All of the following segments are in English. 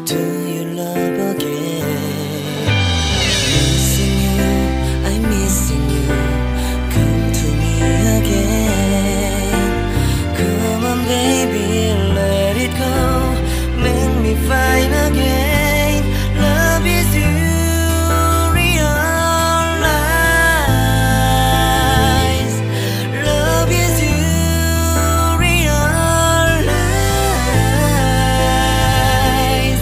Do you love again? Missing you, I'm missing you. Come to me again. Come on baby, let it go. Make me fine again. Love is you, realize. Love is you, realize.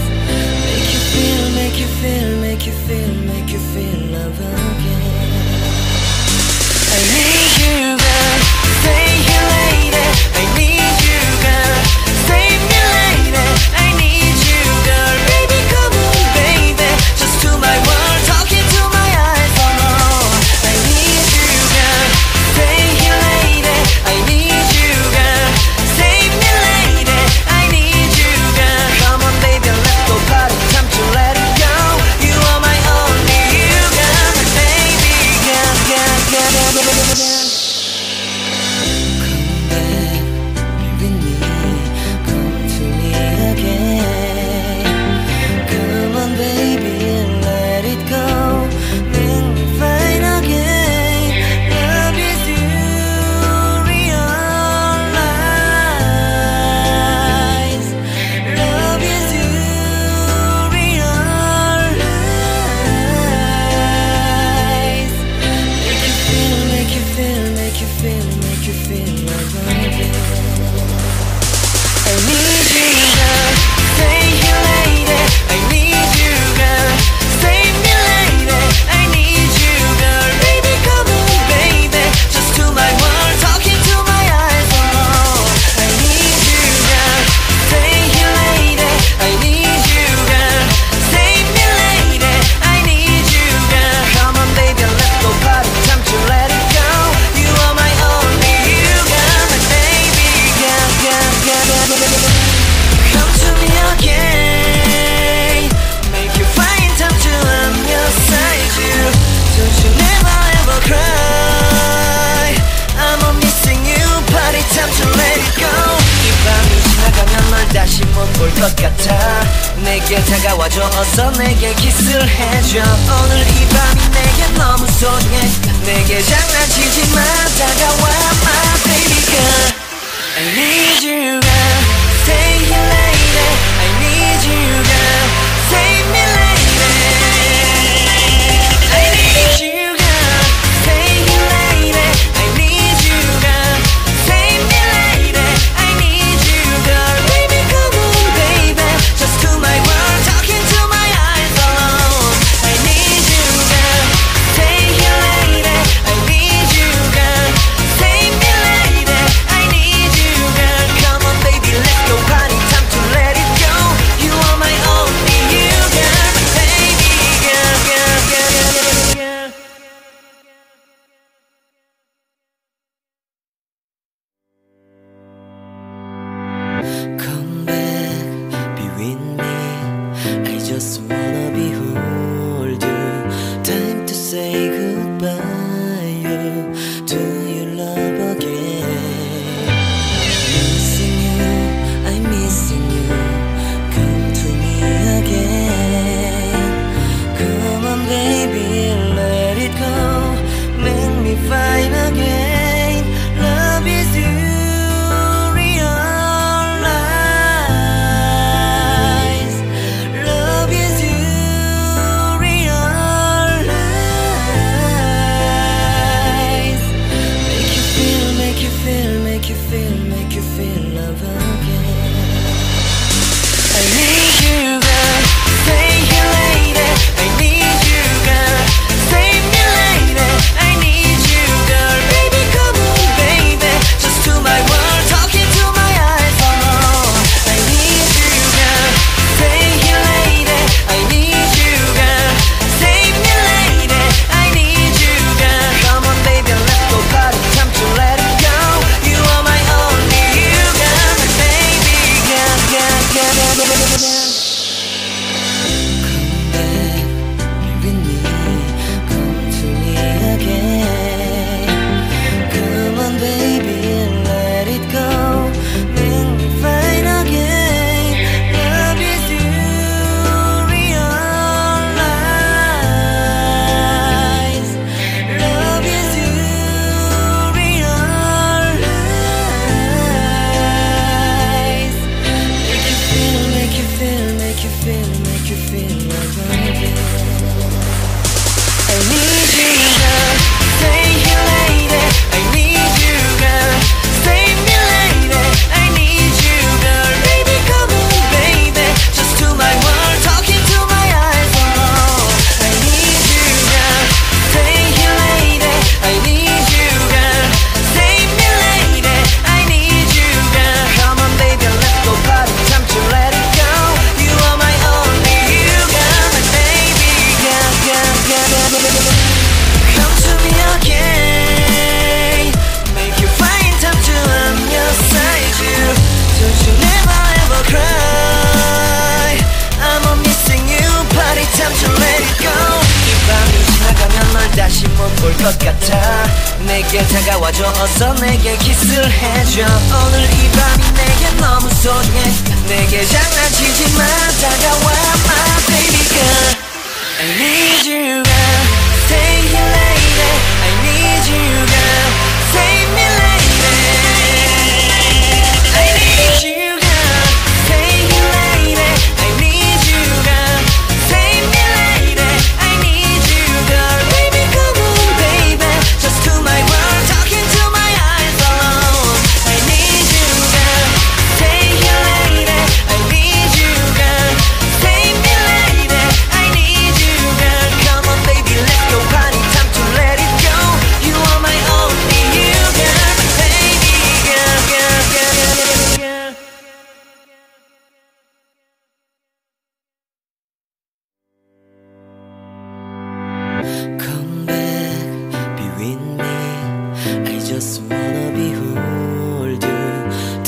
Make you feel, make you feel, make you feel love again. I need you, girl. Stay here, lady. I need you, girl. Save me, lady. I need you, girl. Baby, come on, baby. Just to my world, talking to my eyes. Oh no, I need you, girl. Stay here, lady. I need you, girl. Save me, lady. I need you, girl. Come on, baby, let's go party. Time to let it go. You are my only you, girl. Baby, girl, girl, girl, girl, girl, girl. Come back, be with me. Come to me again. Come on, baby, let it go. Make me fine again. Love is you, realize. Love is you, realize. Make you feel, make you feel, make you feel, make you feel love again. I need you, girl. Stay here, lady. I need you, girl. Save me, lady. I need you, girl. Baby, come on, baby. Just to my world, talking to my eyes. Oh no, I need you, girl. Stay here, lady. I need you, girl. Save me, lady. I need you, girl. Come on, baby, let's go party. Time to let it go. You are my only you, girl. My baby, girl, girl, girl, girl, girl, girl. Come to me again. Make you find time to I'm your side, you. Don't you never ever cry. I'm a missing you. Party time to let it go. 이 밤이 지나가면 널 다시 못 볼 것 같아. 내게 다가와줘. 어서 내게 키스를 해줘. 오늘 이 밤이 내게 너무 소중해. 내게 장난치지 마. 다가와 my baby girl. I need you, girl. Stay here, lady. I need you, girl. Save me, lady. I need you, girl. Stay here, lady. I need you, girl. Save me, lady. I need you, girl. Baby, come on, baby. Just to my world, talking to my eyes alone. I need you, girl. Stay here, lady. I need you, girl. Save me, lady. I need you, girl. Come on, baby, let's go party. Time to let it go. You are my only you, girl. Baby, girl, girl, girl, girl, girl. Come back, be with me. I just wanna behold you. Time to say goodbye. You, do you love again? Missing you, I'm missing you. Come to me again. Come on, baby, let it go. Make me fine again. Love is you, realize. Love is you, realize. 올 것 같아 내게 다가와줘 어서 내게 키스를 해줘 오늘 이 밤이 내게 너무 소중해 내게 장난치지 마 다가와 my baby girl I need you girl Stay here lady I need you girl Save me lady I need you girl Stay here lady I need you girl Save me lady I need you girl Baby come on baby Just to my world talking to my eyes alone I need you girl Stay here lady I need you girl Save me lady I need you girl Come on baby let's go party time to let it go You are my only you girl Baby girl girl girl girl girl Come back, be with me I just wanna behold you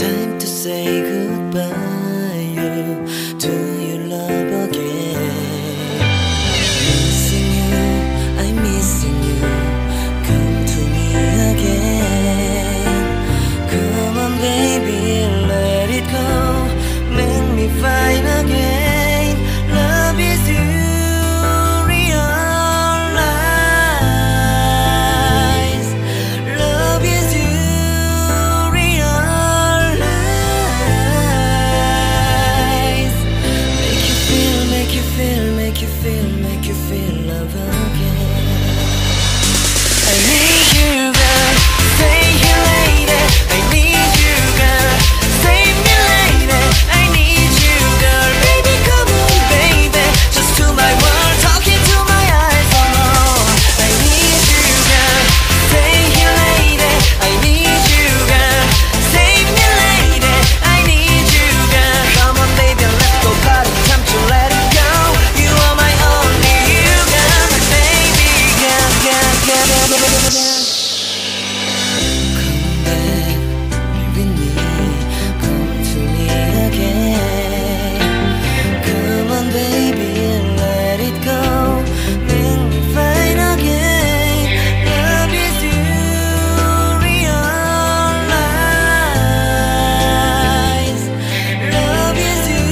Time to say goodbye you to your love again Missing you, I'm missing you Come to me again Come on baby, let it go Make me fine again Love is you Love is you, realize Make you feel, make you feel, make you feel love again I need you girl, stay here lady I need you girl, save me lady I need you girl, baby come on baby Just to my world, talking to my eyes alone I need you girl, stay here lady I need you girl, save me lady I need you girl Come on baby let's go party, time to let it go You are my only you girl, my baby girl, girl, girl, girl, girl, girl. Come back, be with me, come to me again Come on baby, let it go Make me fine again Love is you, realize Love is you,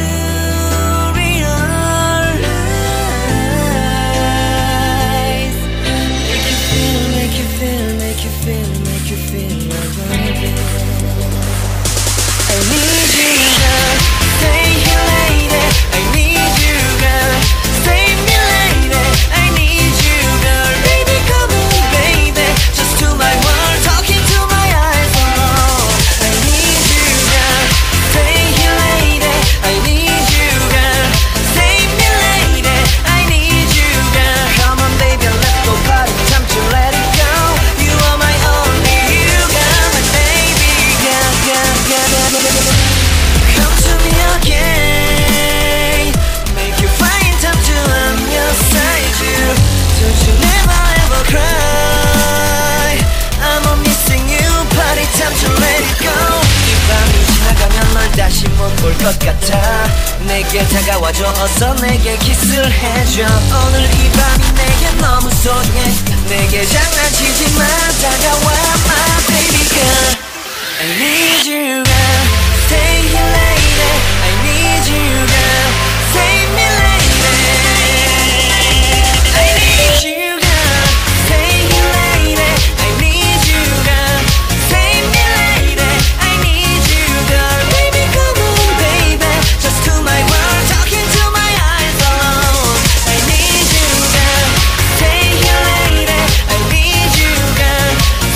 realize Make you feel, make you feel, make you feel, make you feel love again I need you girl, stay here lady I need you girl, save me lady I need you girl, baby come on baby Just to my world, talking to my eyes alone I need you girl, stay here lady I need you girl, save me lady I need you girl Come on baby let's go party, time to let it go You are my only you girl, my baby girl, girl, girl, girl, girl. Come to me again Make you find time to I'm your side you Don't you never ever cry I'm on missing you Party time to let it go 이 밤이 지나가면 널 다시 못 볼 것 같아 내게 다가와줘 어서 내게 키스를 해줘 오늘 이 밤이 내게 너무 소중해 내게 장난치지 마 다가와 my baby girl I need you girl Stay here lady I need you girl Save me lady I need you girl Stay here lady I need you girl Save me lady I need you girl Baby come on baby Just to my world talking to my eyes alone I need you girl Stay here lady I need you girl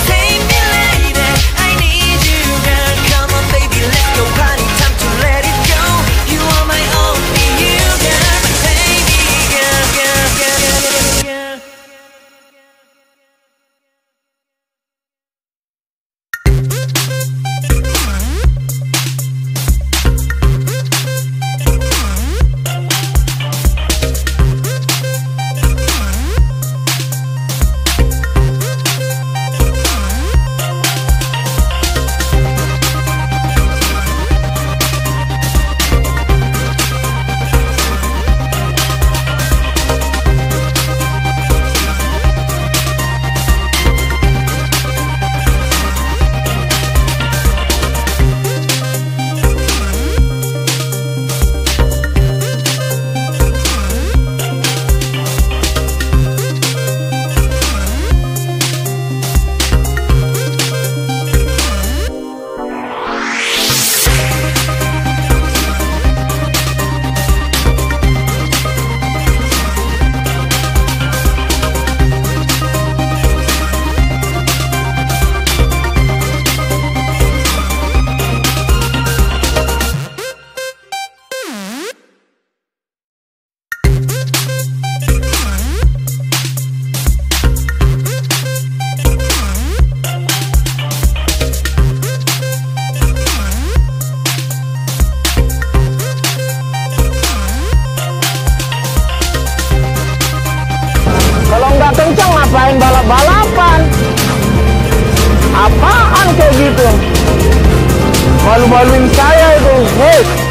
Save me lady I need you girl Come on baby let's go party time to itu. Malu-maluin saya itu. Hei.